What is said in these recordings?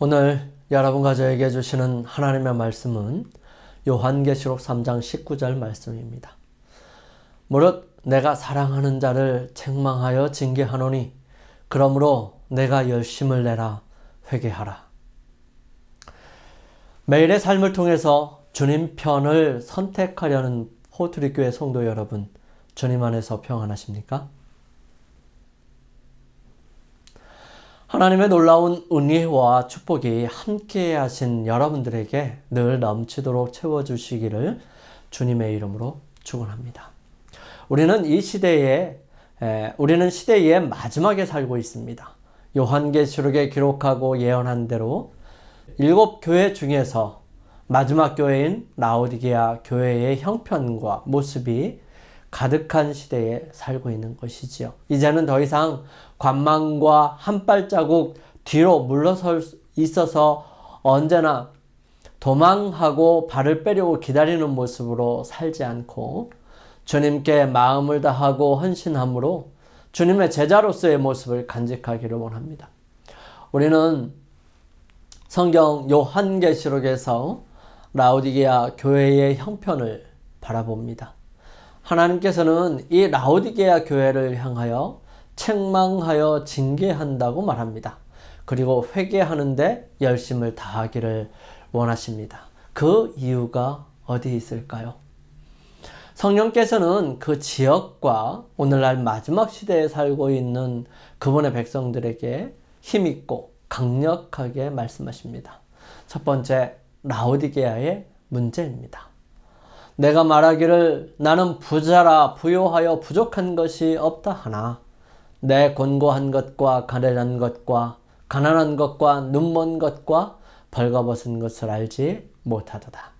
오늘 여러분과 저에게 주시는 하나님의 말씀은 요한계시록 3장 19절 말씀입니다. 무릇 내가 사랑하는 자를 책망하여 징계하노니 그러므로 내가 열심을 내라 회개하라. 매일의 삶을 통해서 주님 편을 선택하려는 호투리교회 성도 여러분, 주님 안에서 평안하십니까? 하나님의 놀라운 은혜와 축복이 함께 하신 여러분들에게 늘 넘치도록 채워주시기를 주님의 이름으로 축원합니다. 우리는 시대의 마지막에 살고 있습니다. 요한계시록에 기록하고 예언한 대로 7교회 중에서 마지막 교회인 라오디게아 교회의 형편과 모습이 가득한 시대에 살고 있는 것이지요. 이제는 더 이상 관망과 한 발자국 뒤로 물러설 수 있어서 언제나 도망하고 발을 빼려고 기다리는 모습으로 살지 않고 주님께 마음을 다하고 헌신함으로 주님의 제자로서의 모습을 간직하기를 원합니다. 우리는 성경 요한계시록에서 라오디게아 교회의 형편을 바라봅니다. 하나님께서는 이 라오디게아 교회를 향하여 책망하여 징계한다고 말합니다. 그리고 회개하는데 열심을 다하기를 원하십니다. 그 이유가 어디 있을까요? 성령께서는 그 지역과 오늘날 마지막 시대에 살고 있는 그분의 백성들에게 힘있고 강력하게 말씀하십니다. 첫 번째, 라오디게아의 문제입니다. 내가 말하기를 나는 부자라 부요하여 부족한 것이 없다 하나 내 곤고한 것과 가련한 것과 가난한 것과 눈먼 것과 벌거벗은 것을 알지 못하도다.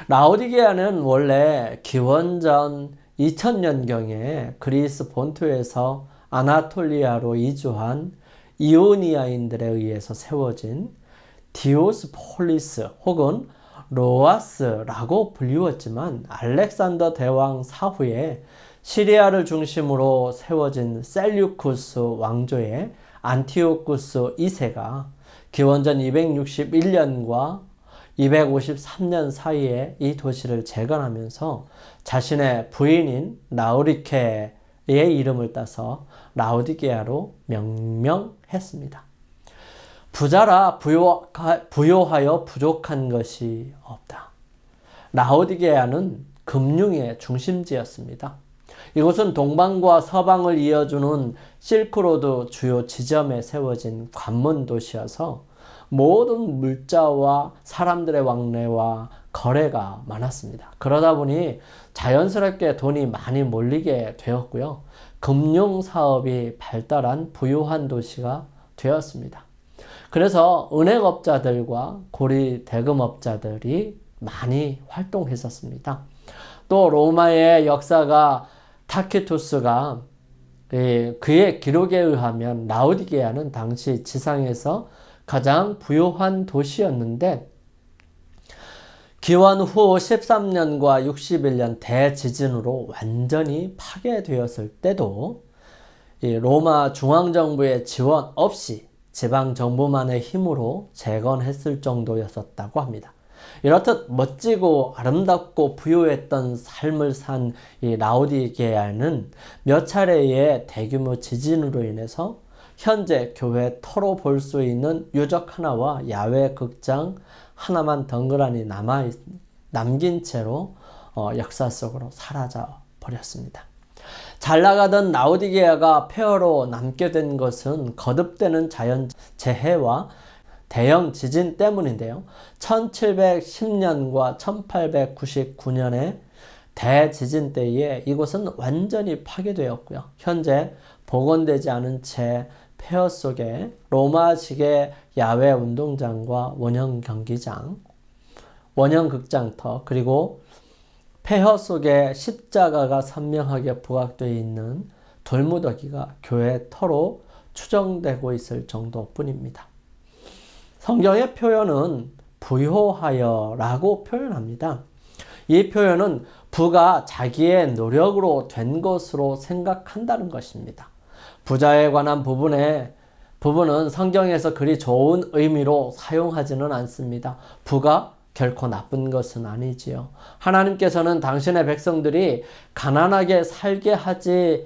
라오디게아는 원래 기원전 2000년경에 그리스 본토에서 아나톨리아로 이주한 이오니아인들에 의해서 세워진 디오스폴리스 혹은 로아스라고 불리웠지만 알렉산더 대왕 사후에 시리아를 중심으로 세워진 셀류쿠스 왕조의 안티오쿠스 2세가 기원전 261년과 253년 사이에 이 도시를 재건하면서 자신의 부인인 라우리케의 이름을 따서 라오디게아로 명명했습니다. 부자라 부요하여 부족한 것이 없다. 라오디게아는 금융의 중심지였습니다. 이곳은 동방과 서방을 이어주는 실크로드 주요 지점에 세워진 관문 도시여서 모든 물자와 사람들의 왕래와 거래가 많았습니다. 그러다 보니 자연스럽게 돈이 많이 몰리게 되었고요. 금융사업이 발달한 부유한 도시가 되었습니다. 그래서 은행업자들과 고리 대금업자들이 많이 활동했었습니다. 또 로마의 역사가 타키투스가 그의 기록에 의하면 라오디게아는 당시 지상에서 가장 부유한 도시였는데 기원 후 13년과 61년 대지진으로 완전히 파괴되었을 때도 로마 중앙정부의 지원 없이 지방정부만의 힘으로 재건했을 정도였었다고 합니다. 이렇듯 멋지고 아름답고 부유했던 삶을 산 이 라오디게아는 몇 차례의 대규모 지진으로 인해서 현재 교회 터로 볼 수 있는 유적 하나와 야외 극장 하나만 덩그러니 남긴 채로 역사 속으로 사라져 버렸습니다. 잘 나가던 라오디게아가 폐허로 남게 된 것은 거듭되는 자연재해와 대형 지진 때문인데요. 1710년과 1899년에 대지진 때에 이곳은 완전히 파괴되었고요. 현재 복원되지 않은 채 폐허 속에 로마식의 야외 운동장과 원형 경기장, 원형 극장터, 그리고 폐허 속에 십자가가 선명하게 부각되어 있는 돌무더기가 교회 터로 추정되고 있을 정도뿐입니다. 성경의 표현은 부요하여 라고 표현합니다. 이 표현은 부가 자기의 노력으로 된 것으로 생각한다는 것입니다. 부자에 관한 부분에 부부는 성경에서 그리 좋은 의미로 사용하지는 않습니다. 부가 결코 나쁜 것은 아니지요. 하나님께서는 당신의 백성들이 가난하게 살게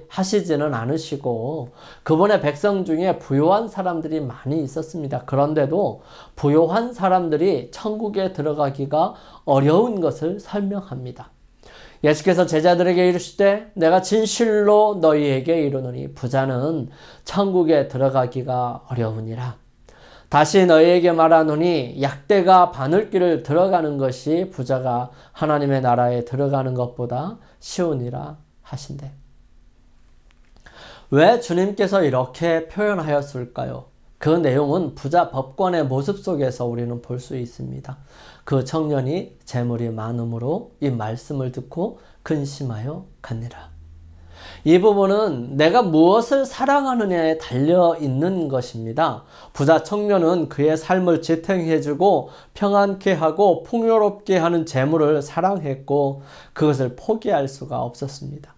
하시지는 않으시고 그분의 백성 중에 부유한 사람들이 많이 있었습니다. 그런데도 부유한 사람들이 천국에 들어가기가 어려운 것을 설명합니다. 예수께서 제자들에게 이르시되 내가 진실로 너희에게 이르노니 부자는 천국에 들어가기가 어려우니라. 다시 너희에게 말하노니 약대가 바늘길을 들어가는 것이 부자가 하나님의 나라에 들어가는 것보다 쉬우니라 하신대. 왜 주님께서 이렇게 표현하였을까요? 그 내용은 부자 법관의 모습 속에서 우리는 볼 수 있습니다. 그 청년이 재물이 많음으로 이 말씀을 듣고 근심하여 갔니라. 이 부분은 내가 무엇을 사랑하느냐에 달려 있는 것입니다. 부자 청년은 그의 삶을 지탱해주고 평안케 하고 풍요롭게 하는 재물을 사랑했고 그것을 포기할 수가 없었습니다.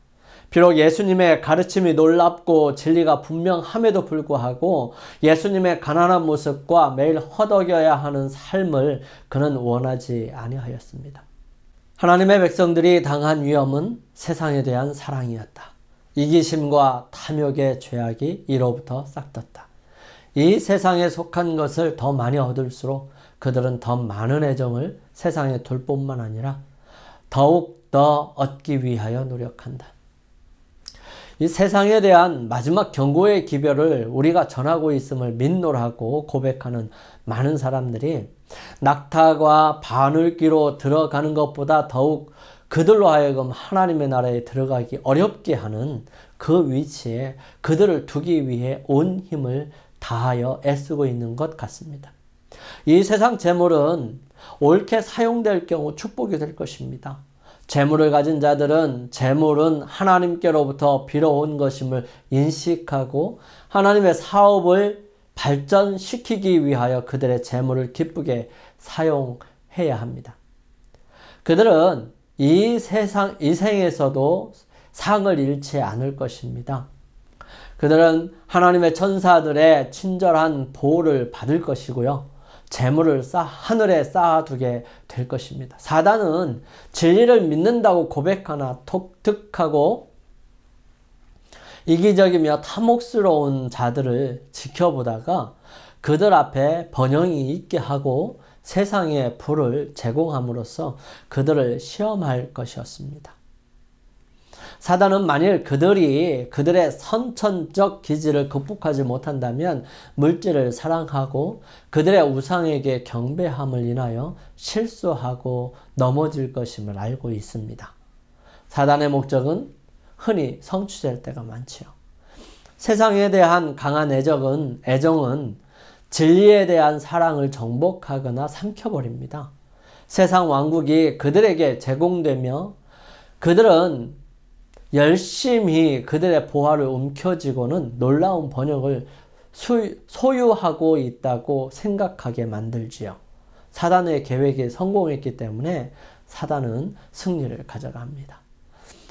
비록 예수님의 가르침이 놀랍고 진리가 분명함에도 불구하고 예수님의 가난한 모습과 매일 허덕여야 하는 삶을 그는 원하지 아니하였습니다. 하나님의 백성들이 당한 위험은 세상에 대한 사랑이었다. 이기심과 탐욕의 죄악이 이로부터 싹떴다. 이 세상에 속한 것을 더 많이 얻을수록 그들은 더 많은 애정을 세상에 둘 뿐만 아니라 더욱 더 얻기 위하여 노력한다. 이 세상에 대한 마지막 경고의 기별을 우리가 전하고 있음을 민노라고 고백하는 많은 사람들이 낙타가 바늘귀로 들어가는 것보다 더욱 그들로 하여금 하나님의 나라에 들어가기 어렵게 하는 그 위치에 그들을 두기 위해 온 힘을 다하여 애쓰고 있는 것 같습니다. 이 세상 재물은 옳게 사용될 경우 축복이 될 것입니다. 재물을 가진 자들은 재물은 하나님께로부터 빌어온 것임을 인식하고 하나님의 사업을 발전시키기 위하여 그들의 재물을 기쁘게 사용해야 합니다. 그들은 이 생에서도 상을 잃지 않을 것입니다. 그들은 하나님의 천사들의 친절한 보호를 받을 것이고요. 재물을 하늘에 쌓아두게 될 것입니다. 사단은 진리를 믿는다고 고백하나 독특하고 이기적이며 탐욕스러운 자들을 지켜보다가 그들 앞에 번영이 있게 하고 세상의 불을 제공함으로써 그들을 시험할 것이었습니다. 사단은 만일 그들이 그들의 선천적 기질을 극복하지 못한다면 물질을 사랑하고 그들의 우상에게 경배함을 인하여 실수하고 넘어질 것임을 알고 있습니다. 사단의 목적은 흔히 성취될 때가 많지요. 세상에 대한 강한 애정은 진리에 대한 사랑을 정복하거나 삼켜버립니다. 세상 왕국이 그들에게 제공되며 그들은 열심히 그들의 보화를 움켜쥐고는 놀라운 번영을 소유하고 있다고 생각하게 만들지요. 사단의 계획이 성공했기 때문에 사단은 승리를 가져갑니다.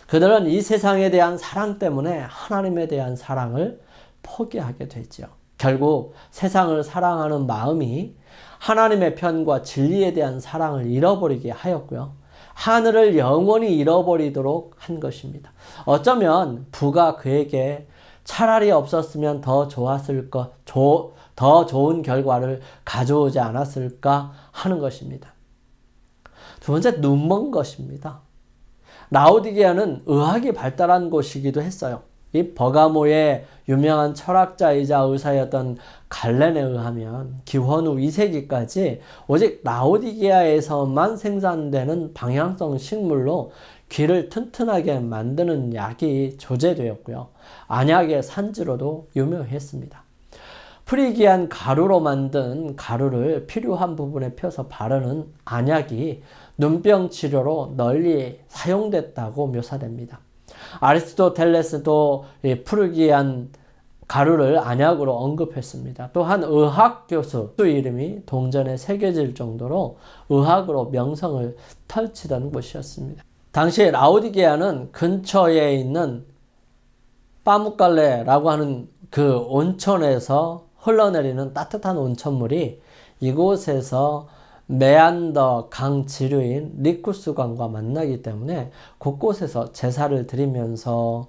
그들은 이 세상에 대한 사랑 때문에 하나님에 대한 사랑을 포기하게 되지요. 결국 세상을 사랑하는 마음이 하나님의 편과 진리에 대한 사랑을 잃어버리게 하였고요. 하늘을 영원히 잃어버리도록 한 것입니다. 어쩌면 부가 그에게 차라리 없었으면 더 좋았을 더 좋은 결과를 가져오지 않았을까 하는 것입니다. 두 번째, 눈먼 것입니다. 라오디게아는 의학이 발달한 곳이기도 했어요. 이 버가모의 유명한 철학자이자 의사였던 갈렌에 의하면 기원 후 2세기까지 오직 라오디게아에서만 생산되는 방향성 식물로 귀를 튼튼하게 만드는 약이 조제되었고요. 안약의 산지로도 유명했습니다. 프리기안 가루로 만든 가루를 필요한 부분에 펴서 바르는 안약이 눈병 치료로 널리 사용됐다고 묘사됩니다. 아리스토텔레스도 프르기안 가루를 안약으로 언급했습니다. 또한 의학 교수 이름이 동전에 새겨질 정도로 의학으로 명성을 펼치던 곳이었습니다. 당시 라오디게아는 근처에 있는 빠무칼레라고 하는 그 온천에서 흘러내리는 따뜻한 온천물이 이곳에서 메안더 강 지류인 리쿠스강과 만나기 때문에 곳곳에서 제사를 드리면서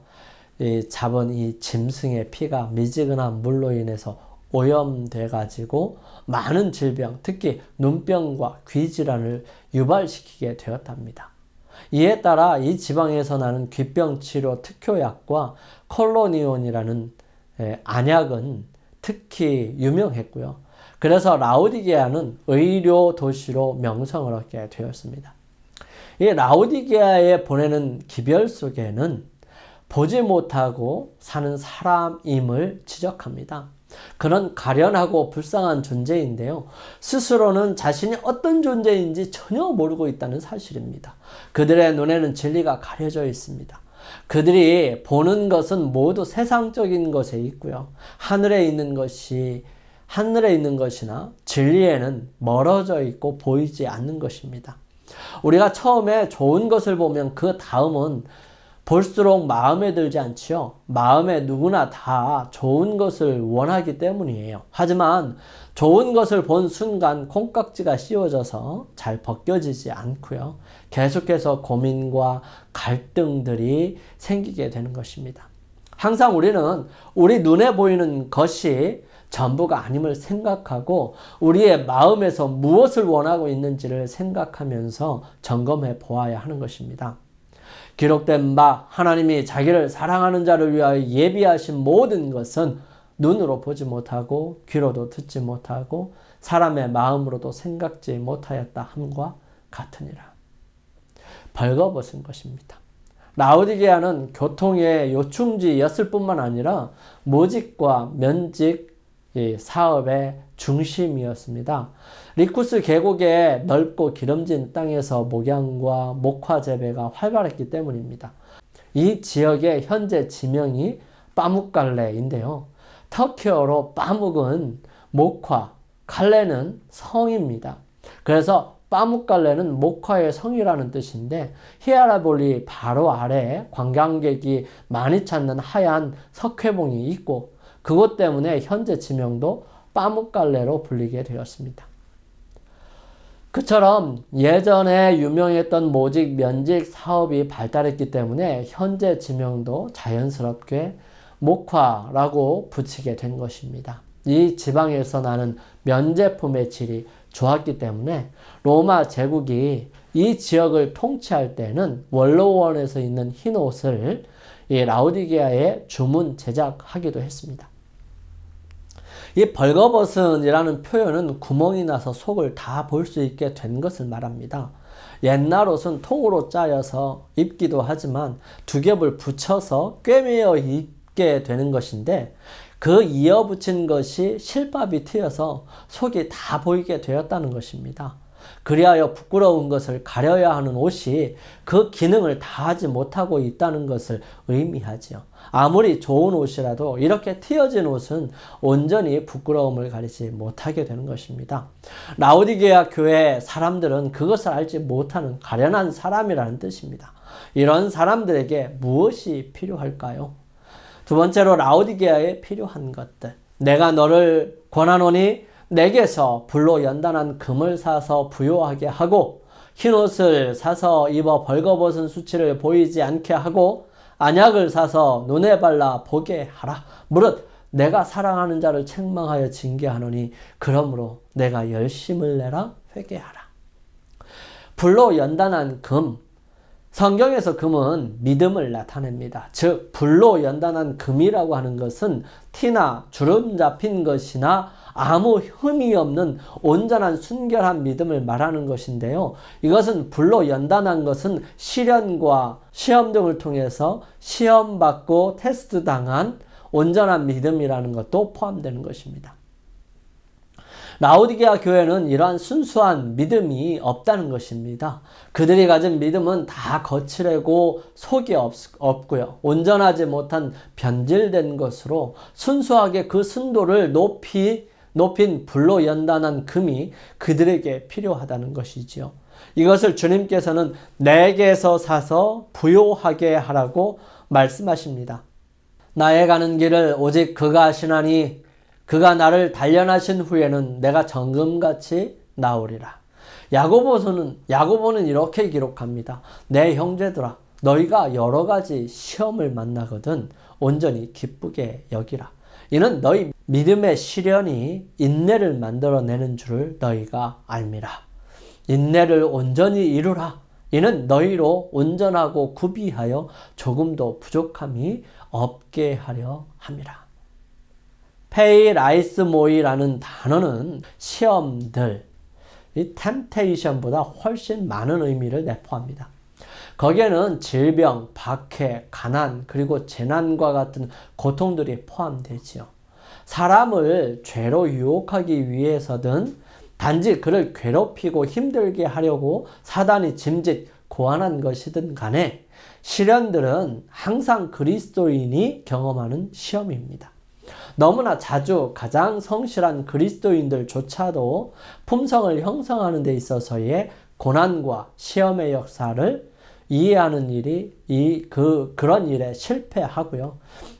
잡은 이 짐승의 피가 미지근한 물로 인해서 오염돼 가지고 많은 질병, 특히 눈병과 귀질환을 유발시키게 되었답니다. 이에 따라 이 지방에서 나는 귀병 치료 특효약과 콜로니온이라는 안약은 특히 유명했고요. 그래서 라오디게아는 의료 도시로 명성을 얻게 되었습니다. 이 라오디게아에 보내는 기별 속에는 보지 못하고 사는 사람임을 지적합니다. 그런 가련하고 불쌍한 존재인데요. 스스로는 자신이 어떤 존재인지 전혀 모르고 있다는 사실입니다. 그들의 눈에는 진리가 가려져 있습니다. 그들이 보는 것은 모두 세상적인 것에 있고요. 하늘에 있는 것이나 진리에는 멀어져 있고 보이지 않는 것입니다. 우리가 처음에 좋은 것을 보면 그 다음은 볼수록 마음에 들지 않지요. 마음에 누구나 다 좋은 것을 원하기 때문이에요. 하지만 좋은 것을 본 순간 콩깍지가 씌워져서 잘 벗겨지지 않고요. 계속해서 고민과 갈등들이 생기게 되는 것입니다. 항상 우리는 우리 눈에 보이는 것이 전부가 아님을 생각하고 우리의 마음에서 무엇을 원하고 있는지를 생각하면서 점검해 보아야 하는 것입니다. 기록된 바 하나님이 자기를 사랑하는 자를 위하여 예비하신 모든 것은 눈으로 보지 못하고 귀로도 듣지 못하고 사람의 마음으로도 생각지 못하였다 함과 같으니라. 벌거벗은 것입니다. 라오디게아는 교통의 요충지였을 뿐만 아니라 모직과 면직 사업의 중심이었습니다. 리쿠스 계곡의 넓고 기름진 땅에서 목양과 목화 재배가 활발했기 때문입니다. 이 지역의 현재 지명이 빠묵갈레인데요. 터키어로 빠묵은 목화, 갈레는 성입니다. 그래서 빠묵갈레는 목화의 성이라는 뜻인데 히아라볼리 바로 아래에 관광객이 많이 찾는 하얀 석회봉이 있고 그것 때문에 현재 지명도 빠묵갈레로 불리게 되었습니다. 그처럼 예전에 유명했던 모직 면직 사업이 발달했기 때문에 현재 지명도 자연스럽게 목화라고 붙이게 된 것입니다. 이 지방에서 나는 면제품의 질이 좋았기 때문에 로마 제국이 이 지역을 통치할 때는 원로원에서 입는 흰 옷을 이 라오디게아에 주문 제작하기도 했습니다. 이 벌거벗은이라는 표현은 구멍이 나서 속을 다 볼 수 있게 된 것을 말합니다. 옛날 옷은 통으로 짜여서 입기도 하지만 두 겹을 붙여서 꿰매어 입게 되는 것인데 그 이어붙인 것이 실밥이 트여서 속이 다 보이게 되었다는 것입니다. 그리하여 부끄러운 것을 가려야 하는 옷이 그 기능을 다하지 못하고 있다는 것을 의미하지요. 아무리 좋은 옷이라도 이렇게 튀어진 옷은 온전히 부끄러움을 가리지 못하게 되는 것입니다. 라오디게아 교회 사람들은 그것을 알지 못하는 가련한 사람이라는 뜻입니다. 이런 사람들에게 무엇이 필요할까요? 두 번째로 라오디게아에 필요한 것들. 내가 너를 권하노니 내게서 불로 연단한 금을 사서 부요하게 하고 흰옷을 사서 입어 벌거벗은 수치를 보이지 않게 하고 안약을 사서 눈에 발라 보게 하라. 무릇 내가 사랑하는 자를 책망하여 징계하노니 그러므로 내가 열심을 내라 회개하라. 불로 연단한 금. 성경에서 금은 믿음을 나타냅니다. 즉 불로 연단한 금이라고 하는 것은 티나 주름 잡힌 것이나 아무 흠이 없는 온전한 순결한 믿음을 말하는 것인데요. 이것은 불로 연단한 것은 시련과 시험 등을 통해서 시험받고 테스트당한 온전한 믿음이라는 것도 포함되는 것입니다. 라오디게아 교회는 이러한 순수한 믿음이 없다는 것입니다. 그들이 가진 믿음은 다 거칠고 속이 없고요. 온전하지 못한 변질된 것으로 순수하게 그 순도를 높인 불로 연단한 금이 그들에게 필요하다는 것이지요. 이것을 주님께서는 내게서 사서 부요하게 하라고 말씀하십니다. 나의 가는 길을 오직 그가 아시나니 그가 나를 단련하신 후에는 내가 정금같이 나오리라. 야고보는 이렇게 기록합니다. 내 형제들아, 너희가 여러 가지 시험을 만나거든 온전히 기쁘게 여기라. 이는 너희 믿음의 시련이 인내를 만들어내는 줄을 너희가 알미라. 인내를 온전히 이루라. 이는 너희로 온전하고 구비하여 조금도 부족함이 없게 하려 함이라. 페이라이스모이라는 단어는 시험들, 이 템테이션보다 훨씬 많은 의미를 내포합니다. 거기에는 질병, 박해, 가난, 그리고 재난과 같은 고통들이 포함되지요. 사람을 죄로 유혹하기 위해서든 단지 그를 괴롭히고 힘들게 하려고 사단이 짐짓 고안한 것이든 간에 시련들은 항상 그리스도인이 경험하는 시험입니다. 너무나 자주 가장 성실한 그리스도인들조차도 품성을 형성하는 데 있어서의 고난과 시험의 역사를 이해하는 일이 그런 일에 실패하고요.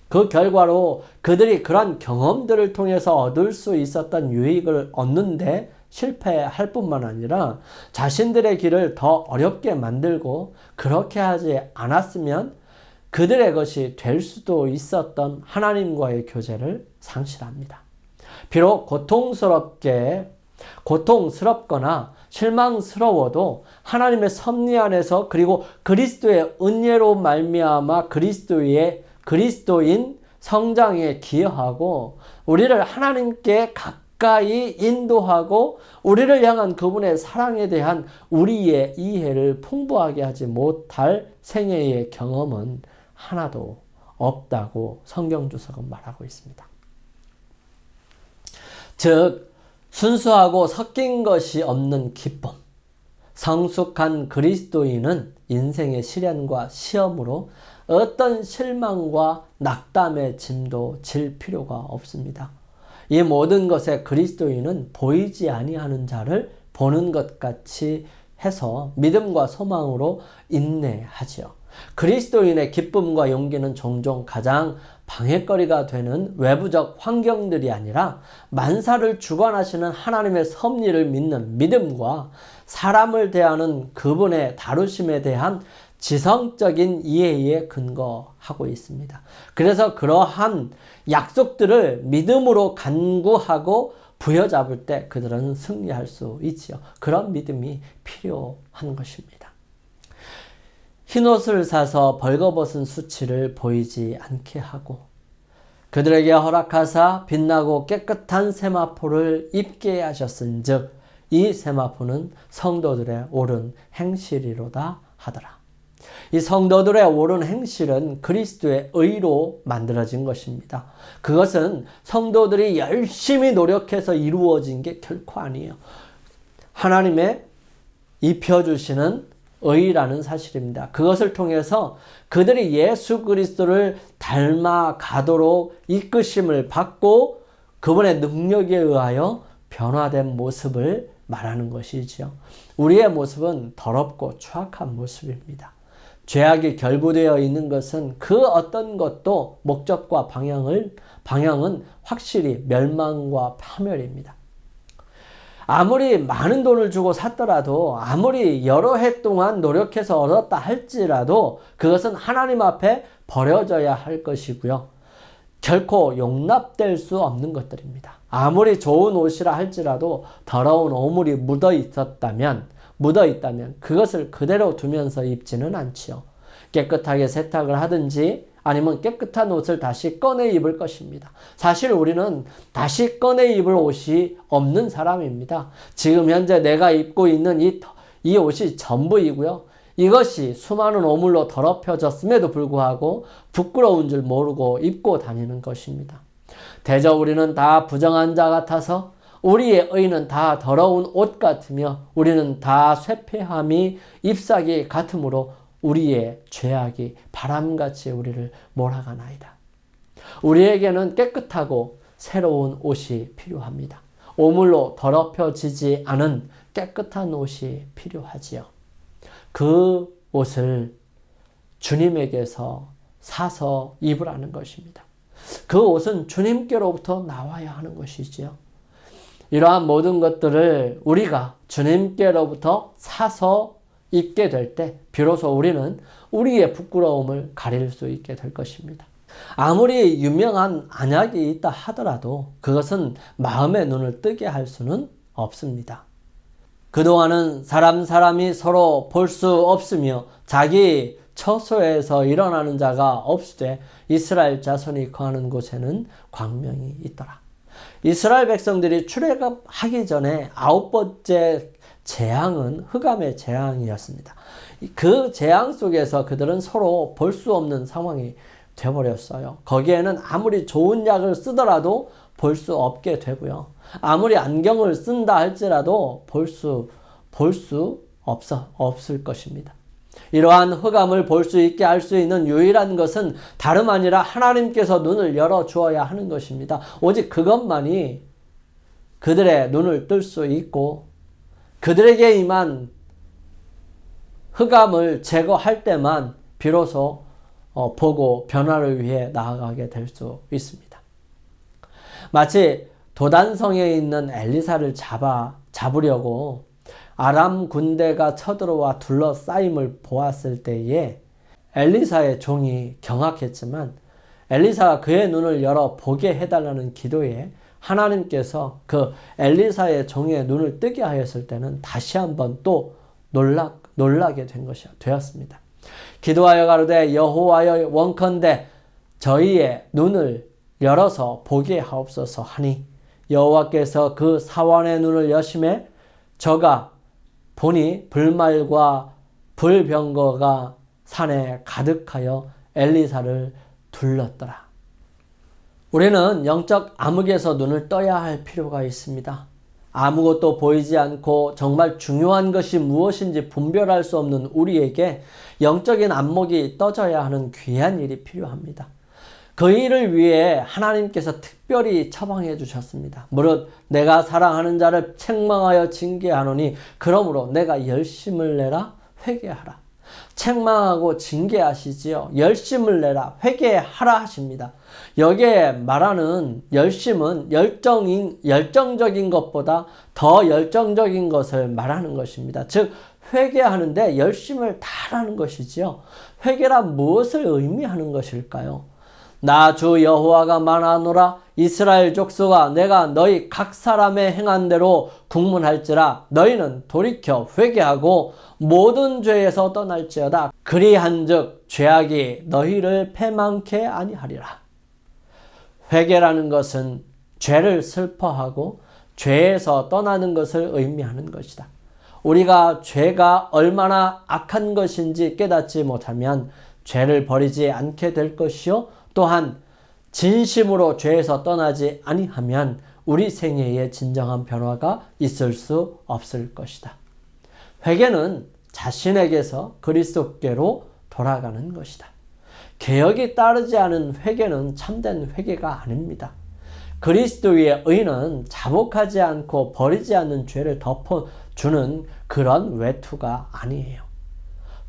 그 결과로 그들이 그런 경험들을 통해서 얻을 수 있었던 유익을 얻는데 실패할 뿐만 아니라 자신들의 길을 더 어렵게 만들고 그렇게 하지 않았으면 그들의 것이 될 수도 있었던 하나님과의 교제를 상실합니다. 비록 고통스럽거나 실망스러워도 하나님의 섭리 안에서 그리고 그리스도의 은혜로 말미암아 그리스도인 성장에 기여하고 우리를 하나님께 가까이 인도하고 우리를 향한 그분의 사랑에 대한 우리의 이해를 풍부하게 하지 못할 생애의 경험은 하나도 없다고 성경주석은 말하고 있습니다. 즉 순수하고 섞인 것이 없는 기쁨, 성숙한 그리스도인은 인생의 시련과 시험으로 어떤 실망과 낙담의 짐도 질 필요가 없습니다. 이 모든 것에 그리스도인은 보이지 아니하는 자를 보는 것 같이 해서 믿음과 소망으로 인내하지요. 그리스도인의 기쁨과 용기는 종종 가장 방해거리가 되는 외부적 환경들이 아니라 만사를 주관하시는 하나님의 섭리를 믿는 믿음과 사람을 대하는 그분의 다루심에 대한 지성적인 이해에 근거하고 있습니다. 그래서 그러한 약속들을 믿음으로 간구하고 부여잡을 때 그들은 승리할 수 있지요. 그런 믿음이 필요한 것입니다. 흰옷을 사서 벌거벗은 수치를 보이지 않게 하고 그들에게 허락하사 빛나고 깨끗한 세마포를 입게 하셨은즉 이 세마포는 성도들의 옳은 행실이로다 하더라. 이 성도들의 옳은 행실은 그리스도의 의로 만들어진 것입니다. 그것은 성도들이 열심히 노력해서 이루어진 게 결코 아니에요. 하나님의 입혀주시는 의라는 사실입니다. 그것을 통해서 그들이 예수 그리스도를 닮아가도록 이끄심을 받고 그분의 능력에 의하여 변화된 모습을 말하는 것이지요. 우리의 모습은 더럽고 추악한 모습입니다. 죄악이 결부되어 있는 것은 그 어떤 것도 목적과 방향은 확실히 멸망과 파멸입니다. 아무리 많은 돈을 주고 샀더라도 아무리 여러 해 동안 노력해서 얻었다 할지라도 그것은 하나님 앞에 버려져야 할 것이고요. 결코 용납될 수 없는 것들입니다. 아무리 좋은 옷이라 할지라도 더러운 오물이 묻어 있다면 그것을 그대로 두면서 입지는 않지요. 깨끗하게 세탁을 하든지 아니면 깨끗한 옷을 다시 꺼내 입을 것입니다. 사실 우리는 다시 꺼내 입을 옷이 없는 사람입니다. 지금 현재 내가 입고 있는 이 옷이 전부이고요. 이것이 수많은 오물로 더럽혀졌음에도 불구하고 부끄러운 줄 모르고 입고 다니는 것입니다. 대저 우리는 다 부정한 자 같아서 우리의 의는 다 더러운 옷 같으며 우리는 다 쇠폐함이 잎사귀 같으므로 우리의 죄악이 바람같이 우리를 몰아가나이다. 우리에게는 깨끗하고 새로운 옷이 필요합니다. 오물로 더럽혀지지 않은 깨끗한 옷이 필요하지요. 그 옷을 주님에게서 사서 입으라는 것입니다. 그 옷은 주님께로부터 나와야 하는 것이지요. 이러한 모든 것들을 우리가 주님께로부터 사서 입게 될 때 비로소 우리는 우리의 부끄러움을 가릴 수 있게 될 것입니다. 아무리 유명한 안약이 있다 하더라도 그것은 마음의 눈을 뜨게 할 수는 없습니다. 그동안은 사람이 서로 볼 수 없으며 자기 처소에서 일어나는 자가 없으되 이스라엘 자손이 거하는 곳에는 광명이 있더라. 이스라엘 백성들이 출애굽하기 전에 9번째 재앙은 흑암의 재앙이었습니다. 그 재앙 속에서 그들은 서로 볼 수 없는 상황이 되어버렸어요. 거기에는 아무리 좋은 약을 쓰더라도 볼 수 없게 되고요. 아무리 안경을 쓴다 할지라도 볼 수 없을 것입니다. 이러한 흑암을 볼 수 있게 할 수 있는 유일한 것은 다름 아니라 하나님께서 눈을 열어 주어야 하는 것입니다. 오직 그것만이 그들의 눈을 뜰 수 있고 그들에게 임한 흑암을 제거할 때만 비로소 보고 변화를 위해 나아가게 될 수 있습니다. 마치 도단성에 있는 엘리사를 잡으려고 아람 군대가 쳐들어와 둘러싸임을 보았을 때에 엘리사의 종이 경악했지만 엘리사가 그의 눈을 열어 보게 해달라는 기도에 하나님께서 그 엘리사의 종의 눈을 뜨게 하였을 때는 다시 한번 또 놀라게 된 것이 되었습니다. 기도하여 가로되 여호와여 원컨대 저희의 눈을 열어서 보게 하옵소서 하니 여호와께서 그 사원의 눈을 여심해 저가 보니 불말과 불병거가 산에 가득하여 엘리사를 둘렀더라. 우리는 영적 암흑에서 눈을 떠야 할 필요가 있습니다. 아무것도 보이지 않고 정말 중요한 것이 무엇인지 분별할 수 없는 우리에게 영적인 안목이 떠져야 하는 귀한 일이 필요합니다. 그 일을 위해 하나님께서 특별히 처방해 주셨습니다. 무릇 내가 사랑하는 자를 책망하여 징계하노니 그러므로 내가 열심을 내라 회개하라. 책망하고 징계하시지요. 열심을 내라 회개하라 하십니다. 여기에 말하는 열심은 열정적인 것보다 더 열정적인 것을 말하는 것입니다. 즉 회개하는데 열심을 다하는 것이지요. 회개란 무엇을 의미하는 것일까요? 나 주 여호와가 말하노라 이스라엘 족속아 내가 너희 각 사람의 행한 대로 국문할지라 너희는 돌이켜 회개하고 모든 죄에서 떠날지어다 그리한즉 죄악이 너희를 패망케 아니하리라. 회개라는 것은 죄를 슬퍼하고 죄에서 떠나는 것을 의미하는 것이다. 우리가 죄가 얼마나 악한 것인지 깨닫지 못하면 죄를 버리지 않게 될 것이요 또한 진심으로 죄에서 떠나지 아니하면 우리 생애에 진정한 변화가 있을 수 없을 것이다. 회개는 자신에게서 그리스도께로 돌아가는 것이다. 개혁이 따르지 않은 회개는 참된 회개가 아닙니다. 그리스도의 의는 자복하지 않고 버리지 않는 죄를 덮어주는 그런 외투가 아니에요.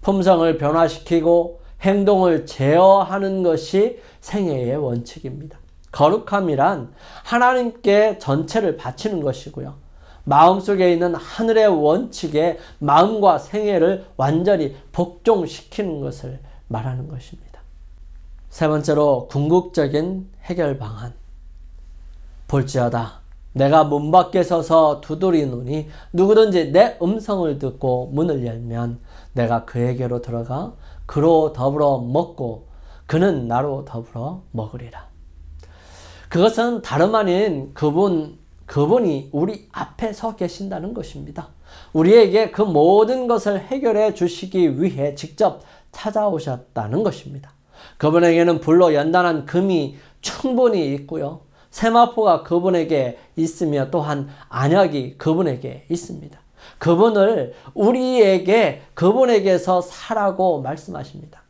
품성을 변화시키고 행동을 제어하는 것이 생애의 원칙입니다. 거룩함이란 하나님께 전체를 바치는 것이고요. 마음속에 있는 하늘의 원칙에 마음과 생애를 완전히 복종시키는 것을 말하는 것입니다. 세 번째로 궁극적인 해결 방안. 볼지어다 내가 문 밖에 서서 두드리노니 누구든지 내 음성을 듣고 문을 열면 내가 그에게로 들어가 그로 더불어 먹고 그는 나로 더불어 먹으리라. 그것은 다름 아닌 그분이 우리 앞에 서 계신다는 것입니다. 우리에게 그 모든 것을 해결해 주시기 위해 직접 찾아오셨다는 것입니다. 그분에게는 불로 연단한 금이 충분히 있고요. 세마포가 그분에게 있으며 또한 안약이 그분에게 있습니다. 그분을 우리에게 그분에게서 사라고 말씀하십니다.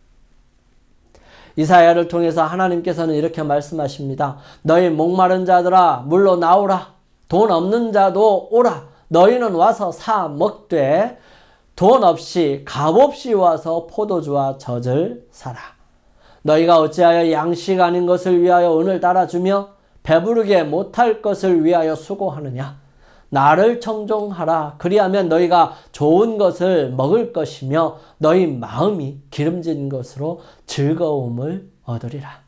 이사야를 통해서 하나님께서는 이렇게 말씀하십니다. 너희 목마른 자들아 물로 나오라. 돈 없는 자도 오라. 너희는 와서 사 먹되 돈 없이 값없이 와서 포도주와 젖을 사라. 너희가 어찌하여 양식 아닌 것을 위하여 은을 달아주며 배부르게 못할 것을 위하여 수고하느냐. 나를 청종하라. 그리하면 너희가 좋은 것을 먹을 것이며 너희 마음이 기름진 것으로 즐거움을 얻으리라.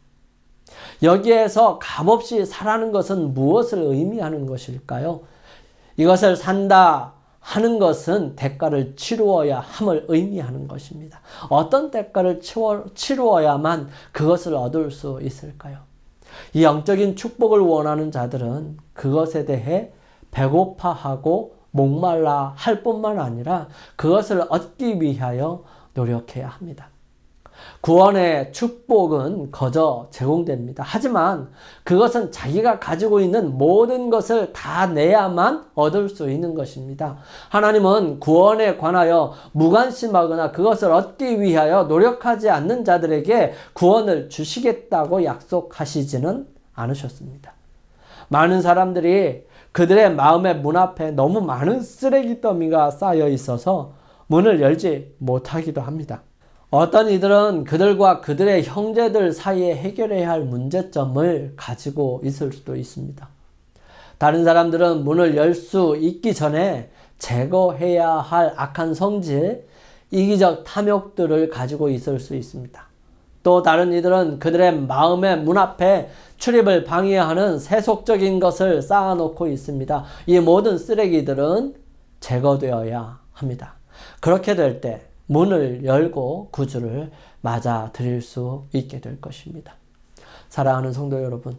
여기에서 값없이 사라는 것은 무엇을 의미하는 것일까요? 이것을 산다 하는 것은 대가를 치루어야 함을 의미하는 것입니다. 어떤 대가를 치루어야만 그것을 얻을 수 있을까요? 이 영적인 축복을 원하는 자들은 그것에 대해 배고파하고 목말라 할 뿐만 아니라 그것을 얻기 위하여 노력해야 합니다. 구원의 축복은 거저 제공됩니다. 하지만 그것은 자기가 가지고 있는 모든 것을 다 내야만 얻을 수 있는 것입니다. 하나님은 구원에 관하여 무관심하거나 그것을 얻기 위하여 노력하지 않는 자들에게 구원을 주시겠다고 약속하시지는 않으셨습니다. 많은 사람들이 그들의 마음의 문 앞에 너무 많은 쓰레기 더미가 쌓여 있어서 문을 열지 못하기도 합니다. 어떤 이들은 그들과 그들의 형제들 사이에 해결해야 할 문제점을 가지고 있을 수도 있습니다. 다른 사람들은 문을 열 수 있기 전에 제거해야 할 악한 성질, 이기적 탐욕들을 가지고 있을 수 있습니다. 또 다른 이들은 그들의 마음의 문 앞에 출입을 방해하는 세속적인 것을 쌓아놓고 있습니다. 이 모든 쓰레기들은 제거되어야 합니다. 그렇게 될 때 문을 열고 구주를 맞아들일 수 있게 될 것입니다. 사랑하는 성도 여러분,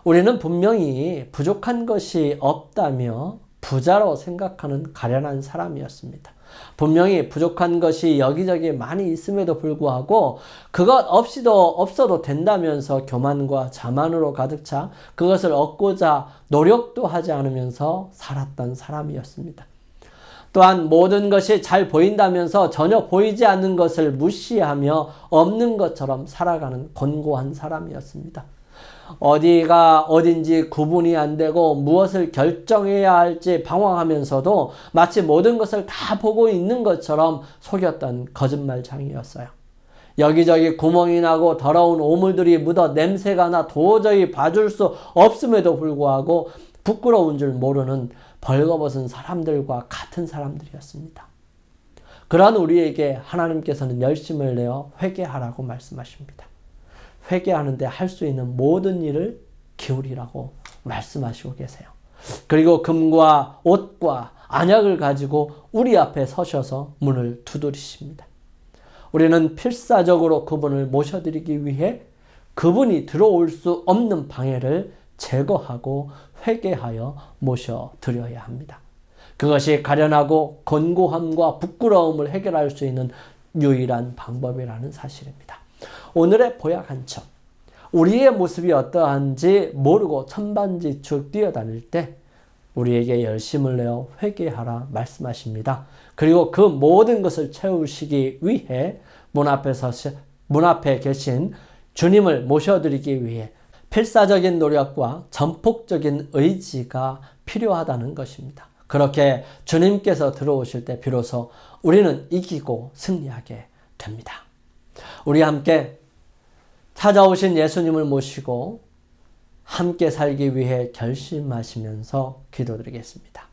우리는 분명히 부족한 것이 없다며 부자로 생각하는 가련한 사람이었습니다. 분명히 부족한 것이 여기저기 많이 있음에도 불구하고 그것 없어도 된다면서 교만과 자만으로 가득 차 그것을 얻고자 노력도 하지 않으면서 살았던 사람이었습니다. 또한 모든 것이 잘 보인다면서 전혀 보이지 않는 것을 무시하며 없는 것처럼 살아가는 곤고한 사람이었습니다. 어디가 어딘지 구분이 안 되고 무엇을 결정해야 할지 방황하면서도 마치 모든 것을 다 보고 있는 것처럼 속였던 거짓말장이었어요. 여기저기 구멍이 나고 더러운 오물들이 묻어 냄새가 나 도저히 봐줄 수 없음에도 불구하고 부끄러운 줄 모르는 벌거벗은 사람들과 같은 사람들이었습니다. 그러한 우리에게 하나님께서는 열심을 내어 회개하라고 말씀하십니다. 회개하는데 할 수 있는 모든 일을 기울이라고 말씀하시고 계세요. 그리고 금과 옷과 안약을 가지고 우리 앞에 서셔서 문을 두드리십니다. 우리는 필사적으로 그분을 모셔드리기 위해 그분이 들어올 수 없는 방해를 제거하고 회개하여 모셔드려야 합니다. 그것이 가련하고 곤고함과 부끄러움을 해결할 수 있는 유일한 방법이라는 사실입니다. 오늘의 보약 한 첩. 우리의 모습이 어떠한지 모르고 천반지축 뛰어다닐 때 우리에게 열심을 내어 회개하라 말씀하십니다. 그리고 그 모든 것을 채우시기 위해 문 앞에 계신 주님을 모셔드리기 위해 필사적인 노력과 전폭적인 의지가 필요하다는 것입니다. 그렇게 주님께서 들어오실 때 비로소 우리는 이기고 승리하게 됩니다. 우리 함께 찾아오신 예수님을 모시고 함께 살기 위해 결심하시면서 기도드리겠습니다.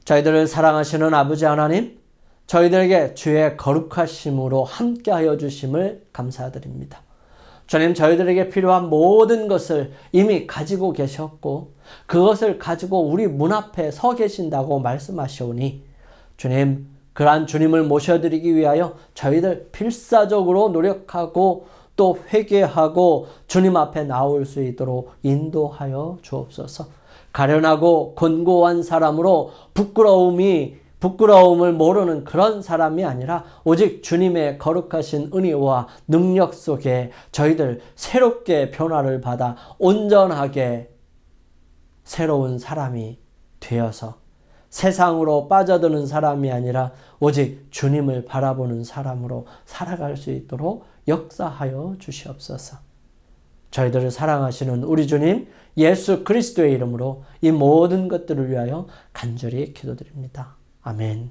저희들을 사랑하시는 아버지 하나님, 저희들에게 주의 거룩하심으로 함께하여 주심을 감사드립니다. 주님, 저희들에게 필요한 모든 것을 이미 가지고 계셨고 그것을 가지고 우리 문 앞에 서 계신다고 말씀하시오니 주님, 그러한 주님을 모셔드리기 위하여 저희들 필사적으로 노력하고 또 회개하고 주님 앞에 나올 수 있도록 인도하여 주옵소서. 가련하고 곤고한 사람으로 부끄러움을 모르는 그런 사람이 아니라 오직 주님의 거룩하신 은혜와 능력 속에 저희들 새롭게 변화를 받아 온전하게 새로운 사람이 되어서 세상으로 빠져드는 사람이 아니라 오직 주님을 바라보는 사람으로 살아갈 수 있도록 역사하여 주시옵소서. 저희들을 사랑하시는 우리 주님 예수 그리스도의 이름으로 이 모든 것들을 위하여 간절히 기도드립니다. 아멘.